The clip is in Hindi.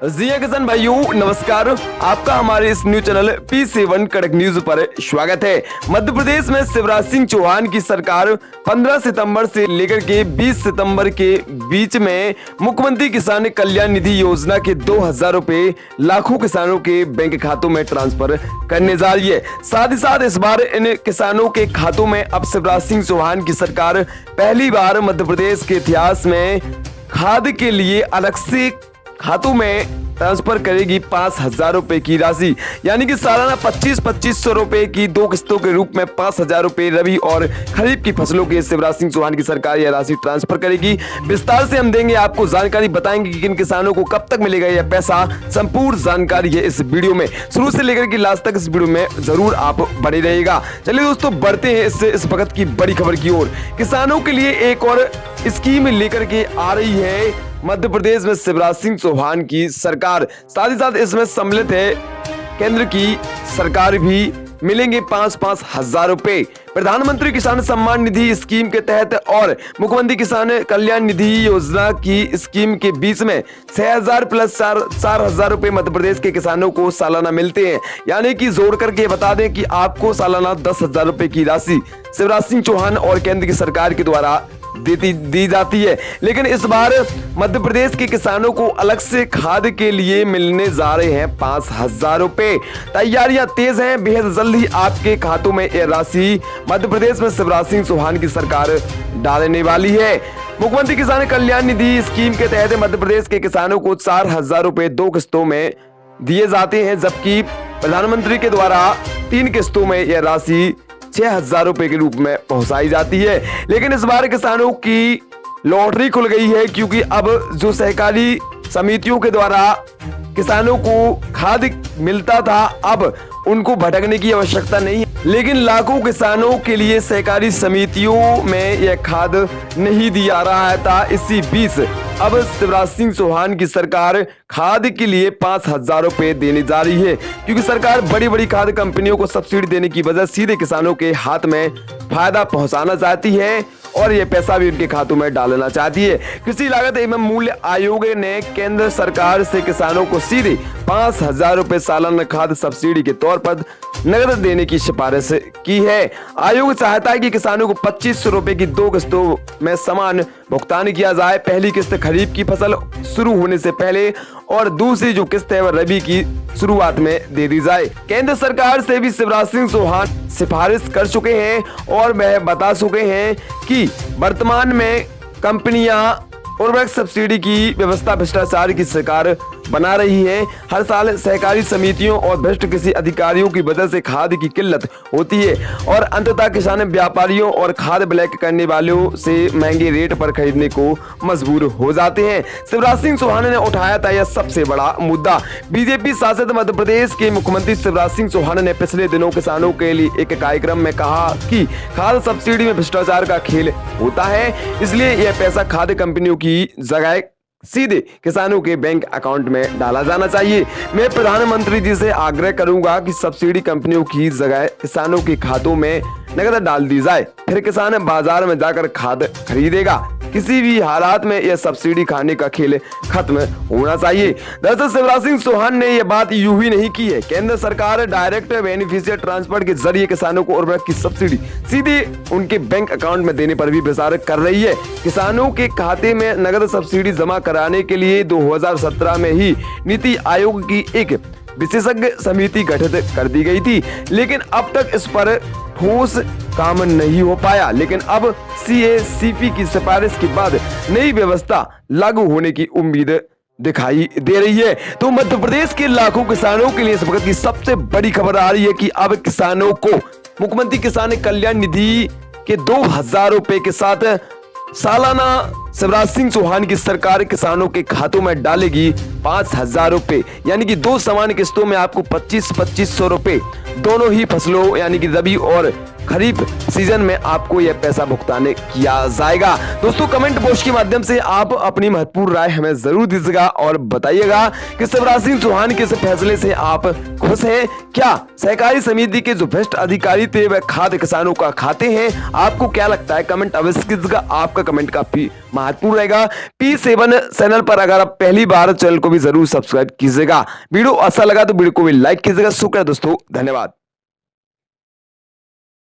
जी किसान भाइयों नमस्कार, आपका हमारे इस न्यूज चैनल P7 कड़क न्यूज पर स्वागत है। मध्य प्रदेश में शिवराज सिंह चौहान की सरकार 15 सितंबर से लेकर के 20 सितंबर के बीच में मुख्यमंत्री किसान कल्याण निधि योजना के 2000 रुपए लाखों किसानों के बैंक खातों में ट्रांसफर करने जा रही है। साथ ही साथ इस बार इन किसानों के खातों में अब शिवराज सिंह चौहान की सरकार पहली बार मध्य प्रदेश के इतिहास में खाद के लिए अलग से खातों में ट्रांसफर करेगी 5000 रुपए की राशि, यानी कि सालाना 2500 रुपए की 2 किस्तों के रूप में 5000 रुपए रबी और खरीफ की फसलों के शिवराज सिंह चौहान की सरकार यह राशि ट्रांसफर करेगी। विस्तार से हम देंगे आपको जानकारी, बताएंगे कि किन किसानों को कब तक मिलेगा यह पैसा। संपूर्ण जानकारी है इस वीडियो में, शुरू से लेकर के लास्ट तक इस वीडियो में जरूर आप बने रहिएगा। चलिए दोस्तों बढ़ते हैं इस वक्त की बड़ी खबर की ओर। किसानों के लिए एक और स्कीम लेकर के आ रही है मध्य प्रदेश में शिवराज सिंह चौहान की सरकार। साथ ही साथ इसमें सम्मिलित है केंद्र की सरकार भी। मिलेंगे 5-5 हजार रुपए। प्रधानमंत्री किसान सम्मान निधि स्कीम के तहत और मुख्यमंत्री किसान कल्याण निधि योजना की स्कीम के बीच में 6000 प्लस 4000 रुपए मध्य प्रदेश के किसानों को सालाना मिलते हैं। यानी कि जोड़ करके बता दें कि आपको सालाना 10,000 रुपए की राशि शिवराज सिंह चौहान और केंद्र की सरकार के द्वारा दी जाती है। लेकिन इस बार मध्य प्रदेश के किसानों को अलग से खाद के लिए मिलने जा रहे हैं 5000 रुपए। तैयारियां तेज हैं, बेहद जल्द ही आपके खातों में यह राशि मध्य प्रदेश में शिवराज सिंह चौहान की सरकार डालने वाली है। मुख्यमंत्री किसान कल्याण निधि स्कीम के तहत मध्य प्रदेश के किसानों को 4000 रुपए 2 किस्तों में दिए जाते हैं, जबकि प्रधानमंत्री के द्वारा 3 किस्तों में यह राशि 6000 रुपए के रूप में पहुंचाई जाती है। लेकिन इस बार किसानों की लॉटरी खुल गई है, क्योंकि अब जो सहकारी समितियों के द्वारा किसानों को खाद मिलता था, अब उनको भटकने की आवश्यकता नहीं है। लेकिन लाखों किसानों के लिए सहकारी समितियों में यह खाद नहीं दिया रहा था। इसी बीच अब शिवराज सिंह चौहान की सरकार खाद के लिए 5000 रुपए देने जा रही है, क्योंकि सरकार बड़ी बड़ी खाद कंपनियों को सब्सिडी देने की वजह सीधे किसानों के हाथ में फायदा पहुंचाना चाहती है और ये पैसा भी उनके खातों में डालना चाहती है। कृषि लागत एवं मूल्य आयोग ने केंद्र सरकार से किसानों को सीधे 5000 रुपए सालाना खाद सब्सिडी के तौर पर नकद देने की सिफारिश की है। आयोग चाहता है कि किसानों को 2500 रुपए की 2 किस्तों में समान भुगतान किया जाए। पहली किस्त खरीफ की फसल शुरू होने से पहले और दूसरी जो किस्त है वह रबी की शुरुआत में दे दी जाए। केंद्र सरकार से भी शिवराज सिंह चौहान सिफारिश कर चुके हैं और वह बता चुके हैं कि वर्तमान में कंपनियां उर्वरक सब्सिडी की व्यवस्था भ्रष्टाचार की सरकार बना रही है। हर साल सहकारी समितियों और भ्रष्ट कृषि अधिकारियों की वजह से खाद की किल्लत होती है और अंततः किसान व्यापारियों और खाद ब्लैक करने वालों से महंगे रेट पर खरीदने को मजबूर हो जाते हैं। शिवराज सिंह चौहान ने उठाया था यह सबसे बड़ा मुद्दा। बीजेपी शासित मध्य प्रदेश के मुख्यमंत्री शिवराज सिंह चौहान ने पिछले दिनों किसानों के लिए एक कार्यक्रम में कहा कि खाद सब्सिडी में भ्रष्टाचार का खेल होता है, इसलिए यह पैसा खाद कंपनियों की जगह सीधे किसानों के बैंक अकाउंट में डाला जाना चाहिए। मैं प्रधानमंत्री जी से आग्रह करूंगा कि सब्सिडी कंपनियों की जगह किसानों के खातों में नकद डाल दी जाए, फिर किसान बाजार में जाकर खाद खरीदेगा। किसी भी हालात में यह सब्सिडी खाने का खेल खत्म होना चाहिए। दरअसल शिवराज सिंह चौहान ने यह बात यूं ही नहीं की है। केंद्र सरकार डायरेक्ट बेनिफिशियरी ट्रांसफर के जरिए किसानों को उर्वरक की सब्सिडी सीधे उनके बैंक अकाउंट में देने पर भी विचार कर रही है। किसानों के खाते में नगद सब्सिडी जमा कराने के लिए 2017 में ही नीति आयोग की एक विशेषज्ञ समिति गठित कर दी गई थी, लेकिन अब तक इस पर ठोस काम नहीं हो पाया। लेकिन अब CACP की सिफारिश के बाद नई व्यवस्था लागू होने की उम्मीद दिखाई दे रही है। तो मध्य प्रदेश के लाखों किसानों के लिए इस वक्त की सबसे बड़ी खबर आ रही है कि अब किसानों को मुख्यमंत्री किसान कल्याण निधि के 2000 रुपए के साथ सालाना शिवराज सिंह चौहान की सरकार किसानों के खातों में डालेगी 5000 रुपए, यानी कि 2 समान किस्तों में आपको 2500 रुपए दोनों ही फसलों यानी कि रबी और खरीफ सीजन में आपको यह पैसा भुगतान किया जाएगा। दोस्तों कमेंट बॉक्स के माध्यम से आप अपनी महत्वपूर्ण राय हमें जरूर दीजिएगा और बताइएगा कि शिवराज सिंह चौहान के इस फैसले से आप खुश हैं क्या? सहकारी समिति के जो भ्रष्ट अधिकारी थे वह खाद किसानों का खाते हैं? आपको क्या लगता है? कमेंट अवश्य कीजिएगा। आपका कमेंट काफी महत्वपूर्ण रहेगा। P7 चैनल पर अगर आप पहली बार चैनल को भी जरूर सब्सक्राइब कीजिएगा। वीडियो अच्छा लगा तो वीडियो को भी लाइक कीजिएगा। शुक्रिया दोस्तों, धन्यवाद।